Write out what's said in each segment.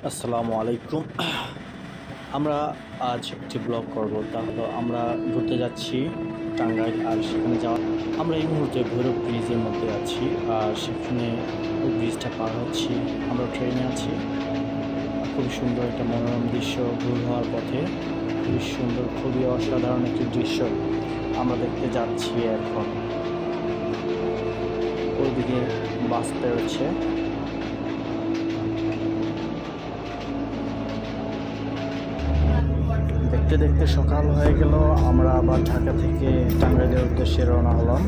আসসালামু আলাইকুম। আমরা আজ একটি ব্লগ করব। তাহলে আমরা ঘুরতে যাচ্ছি টাঙ্গাইল, আর সেখানে যাওয়া আমরা এই মুহূর্তে ভৈরব ব্রিজের মধ্যে আছি, আর সেখানে ওই ব্রিজটা পার হচ্ছি। আমরা ট্রেনে আছি। খুব সুন্দর একটা মনোরম দৃশ্য, ভোর হওয়ার পথে খুবই সুন্দর, খুবই অসাধারণ একটি দৃশ্য আমরা দেখতে যাচ্ছি। এখন ওইদিকে বাস পেরোচ্ছে। দেখতে দেখতে সকাল হয়ে গেল। আমরা আবার ঢাকা থেকে টাঙ্গাইলের উদ্দেশ্যে রওনা হলাম।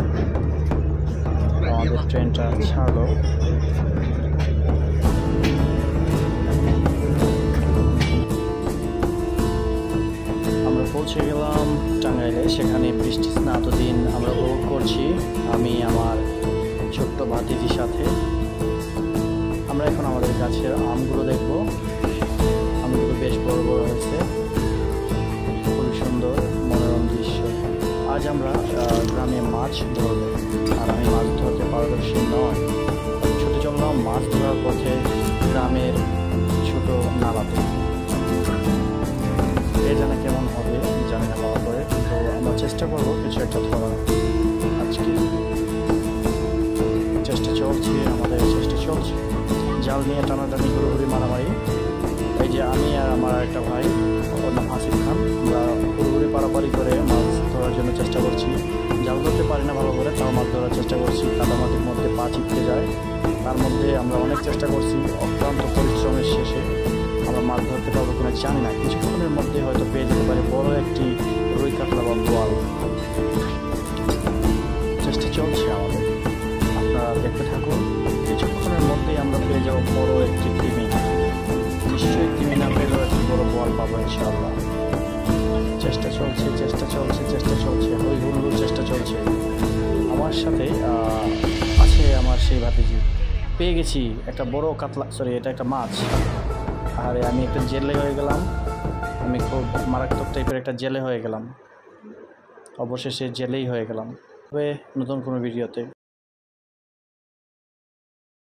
আমাদের ট্রেনটা ছাড়লো। আমরা পৌঁছে গেলাম টাঙ্গাইলে। সেখানে বৃষ্টি স্নাতদিন আমরা উপভোগ করছি, আমি আমার ছোট্ট ভাতিজির সাথে। আমরা এখন আমাদের গাছের আমগুলো দেখব। আমগুলো বেশ বড় বড় হয়েছে, খুবই সুন্দর মনোরম দৃশ্য। আজ আমরা গ্রামে মাছ ধরব, আর আমি মাছ ধরতে পারদর্শী নয়। ছুটে চললাম মাছ ধরার পথে গ্রামের ছোট নালাতে। এ জানা কেমন হবে জানি না পাওয়া করে, তো আমরা চেষ্টা করবো কিছু একটা ধরার। আজকে চেষ্টা চলছে, আমাদের চেষ্টা চলছে। জাল নিয়ে টানাটানি, ঘুরোঘুরি, মারামারি। এই যে আমি আর আমার একটা ভাই, ওর নাম আসিফ খান, আমরা ঘুরোঘুরি পারাপারি করে মাছ ধরার জন্য চেষ্টা করছি। জাল ধরতে পারি না ভালো করে, তাও মাছ ধরার চেষ্টা করছি। কাদামাটির মধ্যে পা চিপতে যায়, তার মধ্যে আমরা অনেক চেষ্টা করছি। অক্লান্ত পরিশ্রমের শেষে আমরা মাছ ধরতে পারবো কিনা জানি না, কিছুক্ষণের মধ্যে হয়তো পেয়ে যেতে পারে বড় একটি রুই কাতলা বা বোয়াল। চেষ্টা চলছে আমাদের, আপনারা দেখতে থাকুন। কিছুক্ষণের মধ্যেই আমরা পেয়ে যাবো বড় একটি তিমি। নিশ্চয়ই তিমি না পেলেও একটি বড় বোয়াল পাবো ইনশাআল্লাহ। চেষ্টা চলছে, চেষ্টা চলছে, চেষ্টা চলছে, হই হুল্লোড় চেষ্টা চলছে। আমার সাথে আছে আমার সেই ভাতিজি। পেয়ে গেছি একটা বড় কাতলা, সরি এটা একটা মাছ। আর আমি একটা জেলে হয়ে গেলাম, আমি খুব মারাত্মক টাইপের একটা জেলে হয়ে গেলাম। অবশেষে জেলেই হয়ে গেলাম। তবে নতুন কোনো ভিডিওতে।